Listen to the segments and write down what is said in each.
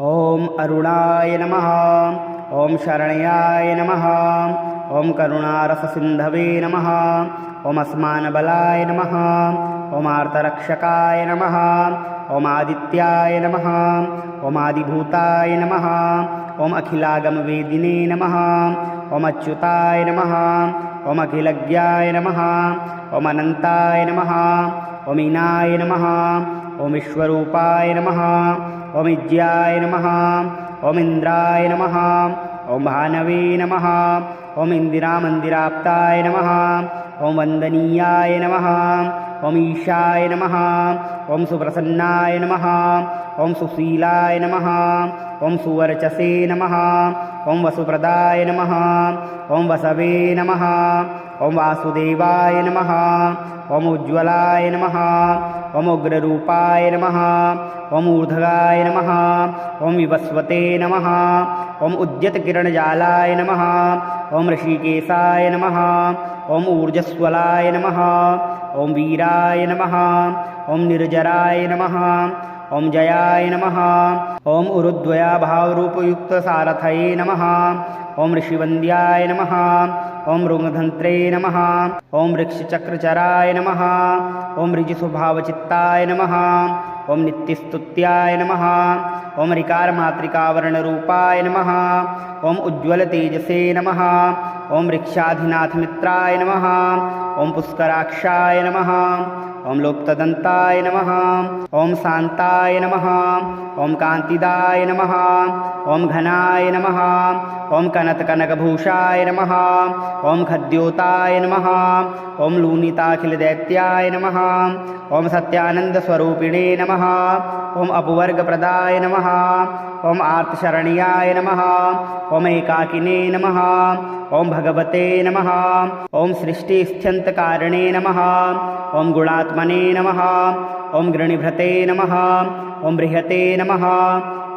ओम अरुणाय नमः। ओम शरण्याय नमः। ओम करुणारससिन्धवे नमः। ओम अस्मानबलाय नमः। ओम आर्तरक्षकाय नमः। ओम आदित्याय नमः। ओम आदिभूताय नमः। ओम अखिलागमवेदिने नमः। ओम अच्युताय नमः। ओम अखिलज्ञाय नमः। ओम अनन्ताय नमः। ओम ईनाय नमः। ओम विश्वरूपाय नमः। ओम इज्याय नमः। ओम इंद्राय नमः। ओम भानवे नमः। ओम इंदिरामन्दिराप्ताय नमः। ओम वन्दनीयाय नमः। ओम ईशाय नमः। ओम सुप्रसन्नाय नमः। ओम सुशीलाय नमः। ओम सुवर्चसे नमः। ओम वसुप्रदाय नमः। ओम वसवे नमः। ओम वासुदेवाय नमः। ओम उज्ज्वलाय नमः। ओम उग्ररूपाय नमः। ओम ऊर्ध्वगाय नमः। ओम विवस्वते नमः। ओम उद्यतकिरणजालाय नमः। ओम ऋषिकेशाय नमः। ओम ऊर्जस्वलाय नमः। ओम वीराय नमः। ओम निर्जराय नमः। ओम जयाय नमः। ओम उरुद्वया भावरूपयुक्त सारथये नमः। ओम ऋषिवन्द्याय नमः। ओम रुंगधन्त्रे नमः। ओम वृक्षचक्रचराय नमः। ओम ऋजिस्वभावचित्ताय नमः। ओम नित्यस्तुत्याय नमः। ओम ऋकारमातृकावर्णरूपाय नमः। ओम उज्ज्वलतेजसे नमः। ओम वृक्षाधिनाथमित्राय नमः। ओम पुष्कराक्षाय नमः। ओम लोप्तदन्ताय नमः। ओम शान्ताय नमः। ओम कान्तिदाय नमः। ओम घनाय नमः। ओम कनत्कनकभूषाय नमः। ओम खद्योताय नमः। ओम लूनिताखिलदैत्याय नमः। ओम सत्यानन्दस्वरूपिणे नमः। ओम अपवर्गप्रदाय नमः। ओम आर्तशरण्याय नमः। ओम एकाकिने नमः। ओम भगवते नमः। ओम सृष्टिस्थित्यन्तकारिणे नमः। ओम गुणात्मने नमः। ओम गृणिभृते नमः। ओम बृहते नमः।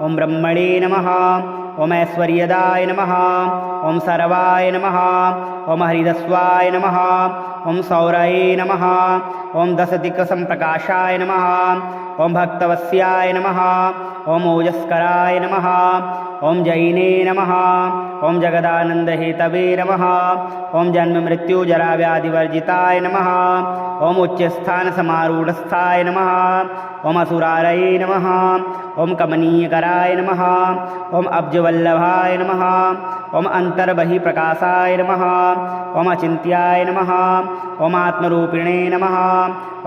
ओम ब्रह्मणे नमः। ओम ऐश्वर्यदाय नमः। ओम सर्वाय नमः। ओम हरिदस्वाय नमः। ओम सौरये नमः। ओम दशदिक्सम्प्रकाशाय नमः। ओम भक्तवत्स्याय नमः। ओम ओजस्कराय नमः। ओम जैने नमः। ओम जगदानन्दहेतवे नमः। ओम जन्ममृत्युजराव्याधिवर्जिताय नमः। ओम उच्चस्थानसमारूढस्थाय नमः। ओम असुरारये नमः। ओम कमनीयकराय नमः। ओम अब्जवल्लभाय नमः। ओम अन्तर्बहिप्रकाशाय नमः। ओम अचिन्त्याय नमः। ओम आत्मरूपिणे नमः।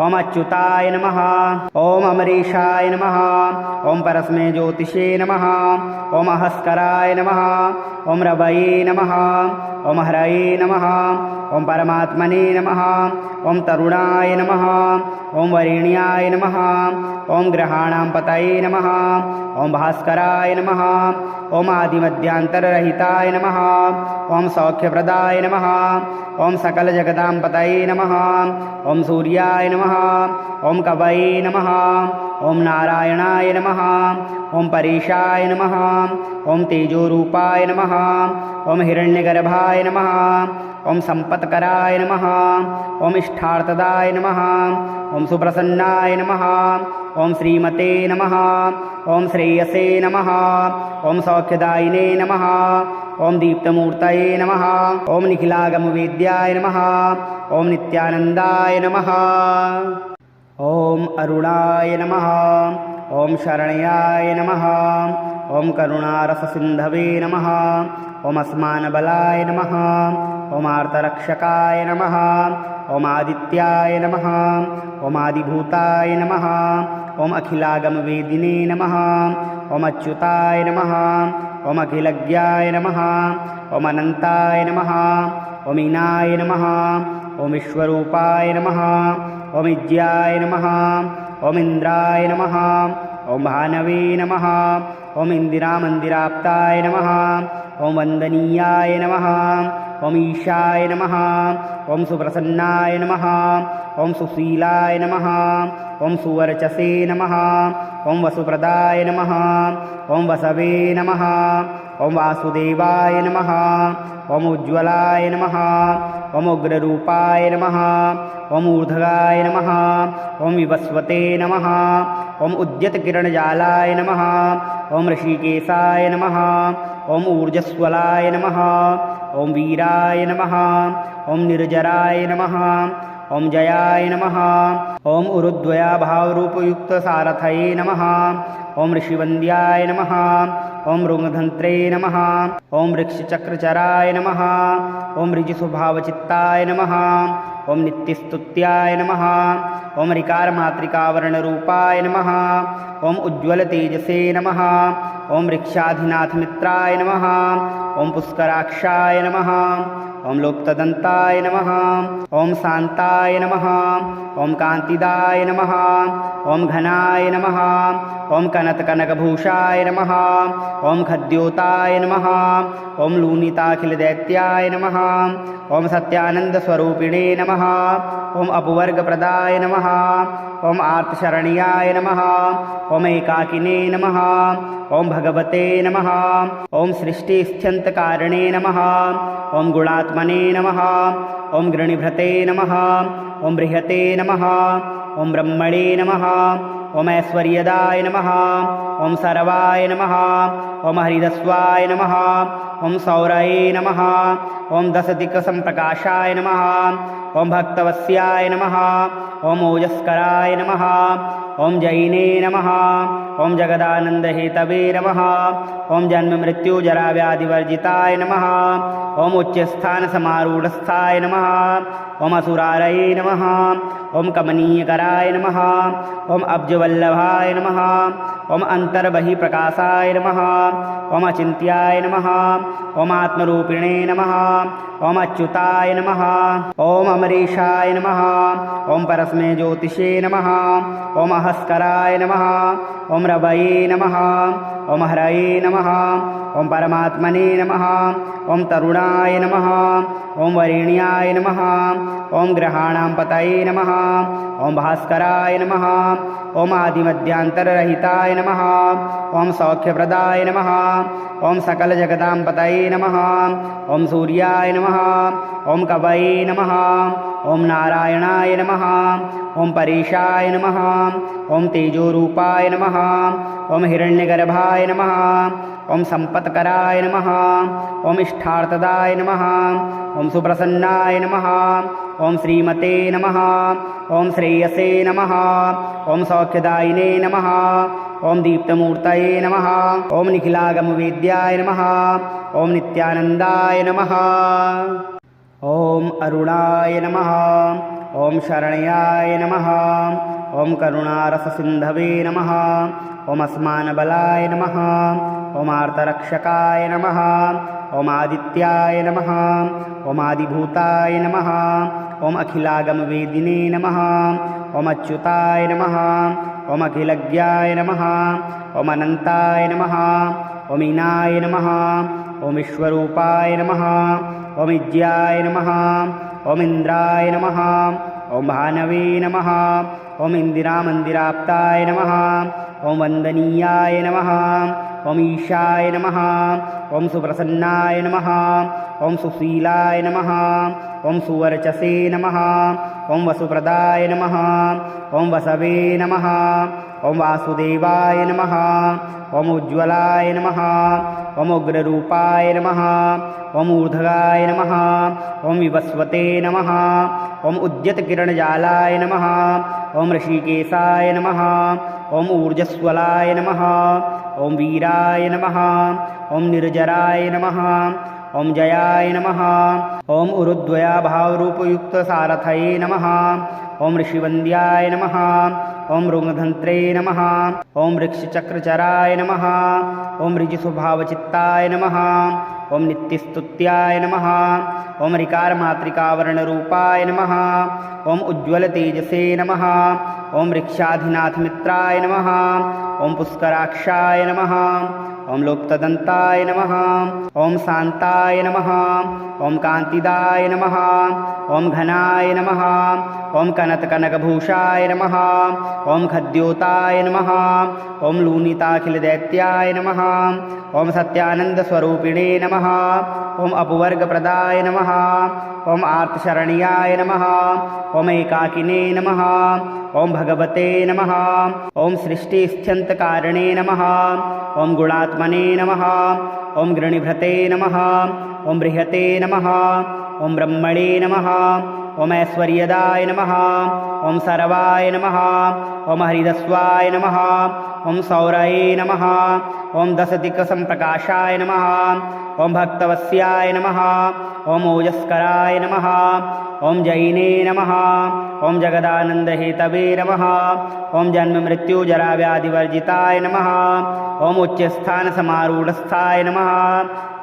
ओम अच्युताय नमः। ओम अमरीशाय नमः। ओम परस्मै ज्योतिषे नमः। ओम अहस्कराय नमः। ओम रवये नमः। ओम हरये नमः। ओम परमात्मने नमः। ओम तरुणाय नमः। ओम वरेण्याय नमः। ओम ग्रहाणां पतये नमः। ओम भास्कराय नमः। ओम आदिमध्यान्तररहिताय नमः। ओम सौख्यप्रदाय नमः। ओम सकलजगदां पतये नमः। ओम सूर्याय नमः। ओम कवये नमः। ओम नारायणाय नमः। ओम परेशाय नमः। ओम तेजोरूपाय नमः। ओम हिरण्यगर्भाय नमः। ओम संपत्कराय नमः। ओम इष्टार्थदाय नमः। ओम सुप्रसन्नाय नमः। ओम श्रीमते नमः। ओम श्रेयसे नमः। ओम सौख्यदायिने नमः। ओम दीप्तमूर्तये नमः। ओम निखिलागमवेद्याय नमः। ओम नित्यानन्दाय नमः। ओम अरुणाय नमः। ओम शरण्याय नमः। ओम करुणारससिन्धवे नमः। ओम अस्मानबलाय नमः। ओम आर्तरक्षकाय नमः। ओम आदित्याय नमः। ओम आदिभूताय नमः। ओम अखिलागमवेदिने नमः। ओम अच्युताय नमः। ओम अखिलज्ञाय नमः। ओम अनन्ताय नमः। ओम ईनाय नमः। ओम विश्वरूपाय नमः। ओम इज्याय नमः। ओम इंद्राय नमः। ओम भानवे नमः। ओम इंदिरामन्दिराप्ताय नमः। ओम वन्दनीयाय नमः। ओम ईशाय नमः। ओम सुप्रसन्नाय नमः। ओम सुशीलाय नमः। ओम सुवर्चसे नमः। ओम वसुप्रदाय नमः। ओम वसवे नमः। ओम वासुदेवाय नमः। ओम उज्ज्वलाय नमः। ओम उग्ररूपाय नमः ओम ऊर्ध्वगाय नमः ओम विवस्वते नमः ओम उद्यतकिरणजालाय नमः ओम ऋषिकेशाय नमः ओम ऊर्जस्वलाय नमः ओम वीराय नमः ओम निर्जराय नमः ओम जयाय नमः ओम उरुद्वया भावरूपयुक्त सारथये नमः ओम ऋषिवन्द्याय नमः ओम रुंगधन्त्रे नमः ओम वृक्षचक्रचराय नमः ओम ऋजुस्वभावचित्ताय नमः ओम नित्यस्तुत्याय नमः ओम ऋकारमातृकावर्णरूपाय नमः ओम उज्ज्वलतेजसे नमः ओम वृक्षाधिनाथमित्राय नमः ओम पुष्कराक्षाय नमः ओम लोप्तदन्ताय नमः ओम शान्ताय नमः ओम कान्तिदाय नमः ओम घनाय नमः ओम कनत्कनकभूषाय नमः ओम खद्योताय नमः ओम लूनिताखिलदैत्याय नमः ओम सत्यानन्दस्वरूपिणे नमः ओम अपवर्गप्रदाय नमः ओम आर्तशरण्याय नमः ओम एकाकिने नमः ओम भगवते नमः ओम सृष्टिस्थित्यन्तकारिणे नमः ओम गुणात्मने नमः ओम गृणिभृते नमः ओम बृहते नमः ओम ब्रह्मणे नमः ओम ऐश्वर्यदाय नमः ओम सर्वाय नमः ओम हरिदस्वाय नमः ओम सौरये नमः ओम दशदिक्सम्प्रकाशाय नमः ओम भक्तवत्स्याय नमः ओम ओजस्कराय नमः ओम जैने नमः ओम जगदानन्दहेतवे नमः ओम जन्ममृत्युजराव्याधिवर्जिताय नमः ओम उच्चस्थानसमारूढस्थाय नमः ओम असुरारये नमः ओम कमनीयकराय नमः ओम अब्जवल्लभाय नमः ओम अन्तर्बहिप्रकाशाय नमः ओम अचिन्त्याय नमः ओम आत्मरूपिणे नमः ओम अच्युताय नमः ओम अमरीशाय नमः ओम परस्मै ज्योतिषे नमः ओम अहस्कराय नमः ओम रवये नमः ओम हरये नमः ओम परमात्मने नमः ओम तरुणाय नमः ओम वरेण्याय नमः ओम ग्रहाणां पतये नमः ओम भास्कराय नमः ओम आदिमध्यान्तररहिताय नमः ओम सौख्यप्रदाय नमः ओम सकलजगतां पतये नमः ओम सूर्याय नमः ओम कवये नमः ओम नारायणाय नमः ओम परेशाय नमः ओम तेजोरूपाय नमः ओम हिरण्यगर्भाय नमः ओम संपत्कराय नमः ओम इष्टार्थदाय नमः ओम सुप्रसन्नाय नमः ओम श्रीमते नमः ओम श्रेयसे नमः ओम सौख्यदायिने नमः ओम दीप्तमूर्तये नमः ओम निखिलागमवेद्याय नमः ओम नित्यानन्दाय नमः ओम अरुणाय नमः ओम शरण्याय नमः ओम करुणारससिन्धवे नमः ओम अस्मानबलाय नमः ओम आर्तरक्षकाय नमः ओम आदित्याय नमः ओम आदिभूताय नमः ओम अखिलागमवेदिने नमः ओम अच्युताय नमः ओम अखिलज्ञाय नमः ओम अनन्ताय नमः ओम ईनाय नमः ओम विश्वरूपाय नमः ओम इज्याय नमः ओम इन्द्राय नमः ओम भानवे नमः ओम इन्दिरामन्दिराप्ताय नमः ओम वन्दनीयाय नमः ओम ईशाय नमः ओम सुप्रसन्नाय नमः ओम सुशीलाय नमः ओम सुवर्चसे नमः ओम वसुप्रदाय नमः ओम वसवे नमः ओम वासुदेवाय नमः ओम उज्ज्वलाय नमः ओम उग्ररूपाय नमः ओम ऊर्ध्वगाय नमः ओम विवस्वते नमः ओम उद्यतकिरणजालाय नमः ओम ऋषिकेशाय नमः ओम ऊर्जस्वलाय नमः ओम वीराय नमः ओम निर्जराय नमः ओम जयाय नमः ओम उरुद्वया भावरूपयुक्त सारथये नमः ओम ऋषिवन्द्याय नमः ओम रुंगधन्त्रे नमः ओम वृक्षचक्रचराय नमः ओम ऋजुस्वभावचित्ताय नमः ओम नित्यस्तुत्याय नमः ओम ऋकारमातृकावर्णरूपाय नमः ओम उज्ज्वलतेजसे नमः ओम वृक्षाधिनाथमित्राय नमः ओम पुष्कराक्षाय नमः, ओम लोप्तदन्ताय नमः, ओम शान्ताय नमः, ओम कान्तिदाय नमः, ओम घनाय नमः, ओम कनकभूषाय नमः, ओम खद्योताय नमः, ओम लूनिताखिलदैत्याय नमः, ओम सत्यानन्दस्वरूपिणे नमः, ओम अपवर्गप्रदाय नमः, ओम आर्तशरण्याय नमः, ओम एकाकिने नमः, ओम भगवते नमः, ओम सृष्टिस्थित्यन्तकारिणे नमः, ओम गुणात्मने नमः, ओम गृणिभृते नमः, ओम बृहते नमः, ओम ब्रह्मणे नमः, ओम ऐश्वर्यदाय नमः, ओम सर्वाय नमः, ओम हरिदस्वाय नमः, ओम सौरये नमः, ओम दशदिक्सम्प्रकाशाय नमः, ओम भक्तवत्स्याय नमः, ओम ओजस्कराय नमः, ओम जैने नमः, ओम जगदानन्दहेतवे नमः, ओम जन्ममृत्युजराव्याधिवर्जिताय नमः, ओम उच्चस्थानसमारूढस्थाय नमः,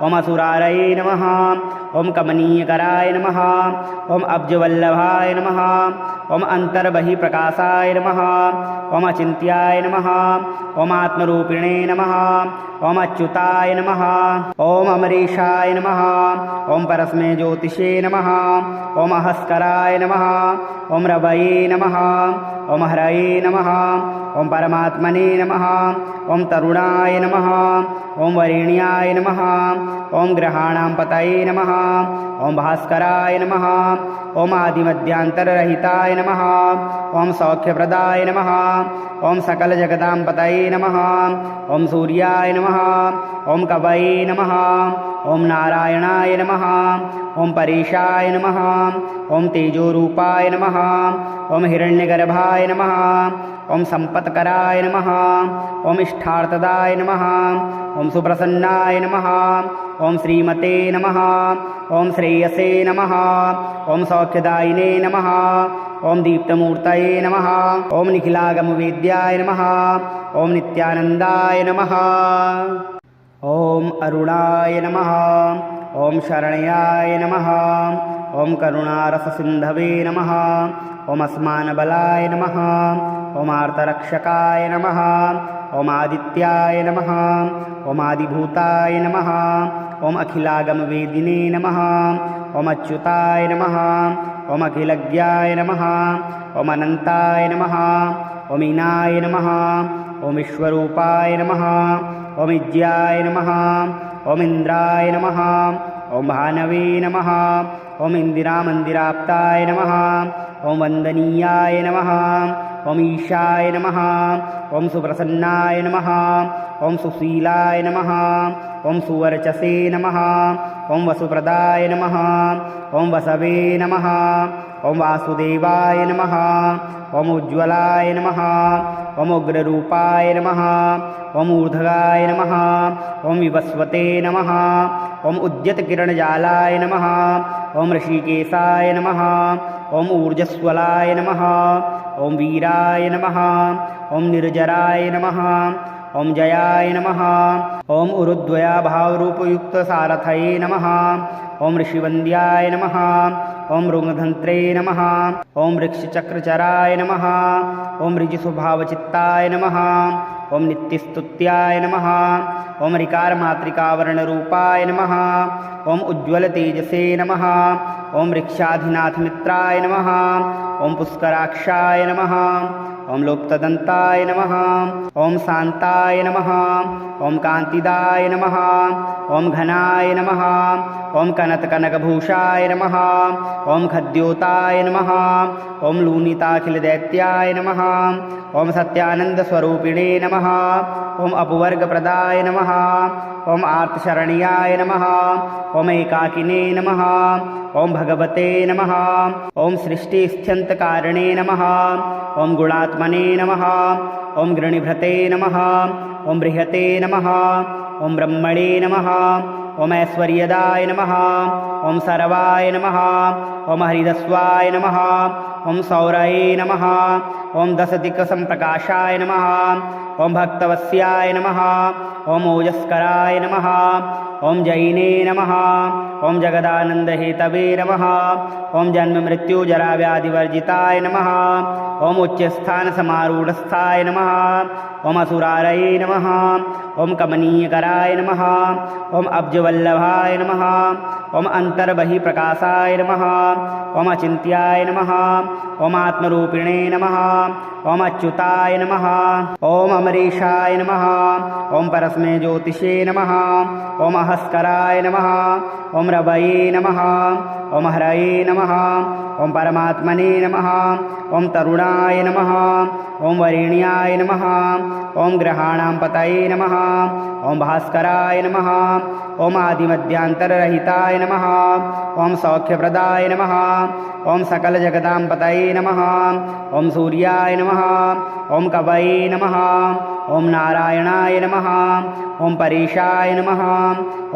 ओम असुरारये नमः, ओम कमनीयकराय नमः, ओम अब्जवल्लभाय नमः, ओम अन्तर्बहिप्रकाशाय नमः, ओम अचिन्त्याय नमः, ओम आत्मरूपिणे नमः, ओम अच्युताय नमः, ओम अमरीशाय नमः, ओम परस्मै ज्योतिषे नमः, ओम अहस्कराय नमः, ओम रवये नमः, ओम हरये नमः, ओम परमात्मने नमः, ओम तरुणाय नमः, ओम वरेण्याय नमः, ओम ग्रहाणां पतये नमः, ओम भास्कराय नमः, ओम आदिमध्यान्तररहिताय नमः, ओम सौख्यप्रदाय नमः, ओम सकलजगदां पतये नमः, ओम सूर्याय नमः, ओम कवये नमः, ओम नारायणाय नमः, ओम परेशाय नमः, ओम तेजोरूपाय नमः, ओम हिरण्यगर्भाय नमः, ओम संपत्कराय नमः, ओम इष्टार्थदाय नमः, ओम सुप्रसन्नाय नमः, ओम श्रीमते नमः, ओम श्रेयसे नमः, ओम सौख्यदायिने नमः, ओम दीप्तमूर्तये नमः, ओम निखिलागमवेद्याय नमः, ओम नित्यानन्दाय नमः, ओम अरुणाय नमः, ओम शरण्याय नमः, ओम करुणारससिन्धवे नमः, ओम अस्मानबलाय नमः, ओम आर्तरक्षकाय नमः, ओम आदित्याय नमः, ओम आदिभूताय नमः, ओम अखिलागमवेदिने नमः, ओम अच्युताय नमः, ओम अखिलज्ञाय नमः, ओम अनन्ताय नमः, ओम ईनाय नमः, ओम विश्वरूपाय नमः, ओम इज्याय नमः, ओम इन्द्राय नमः, ओम भानवे नमः, ओम इन्दिरामन्दिराप्ताय नमः, ओम वन्दनीयाय नमः, ओम ईशाय नमः, ओम सुप्रसन्नाय नमः, ओम सुशीलाय नमः, ओम सुवर्चसे नमः, ओम वसुप्रदाय नमः, ओम वसवे नमः, ओम वासुदेवाय नमः, ओम उज्ज्वलाय नमः, ओम उग्ररूपाय नमः, ओम ऊर्ध्वगाय नमः, ओम विवस्वते नमः, ओम उद्यतकिरणजालाय नमः, ओम ऋषिकेशाय नमः, ओम ऊर्जस्वलाय नमः, ओम वीराय नमः, ओम निर्जराय नमः, ओम जयाय नमः, ओम उरुद्वया भावरूपयुक्त सारथये नमः, ओम ऋषिवन्द्याय नमः, ओम रुंगधन्त्रे नमः, ओम वृक्षचक्रचराय नमः, ओम ऋजिस्वभावचित्ताय नमः, ओम नित्यस्तुत्याय नमः, ओम ऋकारमातृकावर्णरूपाय नमः, ओम उज्ज्वलतेजसे नमः, ओम वृक्षाधिनाथमित्राय नमः, ओम पुष्कराक्षाय नमः, ओम लोप्तदन्ताय नमः, ओम शान्ताय नमः, ओम कान्तिदाय नमः, ओम घनाय नमः, ओम कनकभूषाय नमः, ओम खद्योताय नमः, ओम लूनिताखिलदैत्याय नमः, ओम सत्यानन्दस्वरूपिणे नमः, ओम अपवर्गप्रदाय नमः, ओम आर्तशरण्याय नमः, ओम एकाकिने नमः, ओम भगवते नमः, ओम सृष्टिस्थित्यन्तकारिणे नमः, ओम गुणात्मने नमः, ओम गृणिभृते नमः, ओम बृहते नमः, ओम ब्रह्मणे नमः, ओम ऐश्वर्यदाय नमः, ओम सर्वाय नमः, ओम हरिदस्वाय नमः, ओम सौरये नमः, ओम दशदिक्सम्प्रकाशाय नमः, ओम भक्तवत्स्याय नमः, ॐ ओजस्कराय नमः ॐ जैने नमः ॐ जगदानन्दहेतवे नमः ॐ जन्ममृत्युजराव्याधिवर्जिताय नमः ॐ उच्चस्थानसमारूढस्थाय नमः ॐ असुरारये नमः ॐ कमनीयकराय नमः ॐ अब्जवल्लभाय नमः ॐ अन्तर्बहिप्रकाशाय नमः ॐ अचिन्त्याय नमः ॐ आत्मरूपिणे नमः ॐ अच्युताय नमः ॐ अमरीशाय नमः ॐ परस्मै ज्योतिषे नमः ॐ अहस्कराय नमः ॐ रवये नमः ॐ हरये नमः ॐ परमात्मने नमः ॐ तरुणाय नमः ॐ वरेण्याय नमः ॐ ग्रहाणां पतये नमः ॐ भास्कराय नमः ॐ आदिमध्यान्तररहिताय नमः ॐ सौख्यप्रदाय नमः ॐ सकलजगदां पतये नमः ॐ सूर्याय नमः ॐ कवये नमः ॐ नारायणाय नमः ॐ परेशाय नमः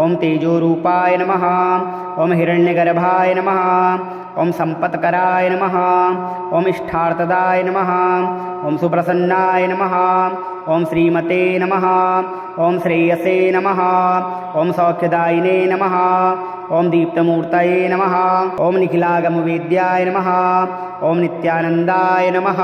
ॐ तेजोरूपाय नमः ॐ हिरण्यगर्भाय नमः ॐ सम्पत्कराय नमः ॐ इष्टार्थदाय नमः ॐ सुप्रसन्नाय नमः ॐ श्रीमते नमः ॐ श्रेयसे नमः ॐ सौख्यदायिने नमः ॐ दीप्तमूर्तये नमः ॐ निखिलागमवेद्याय नमः ॐ नित्यानन्दाय नमः।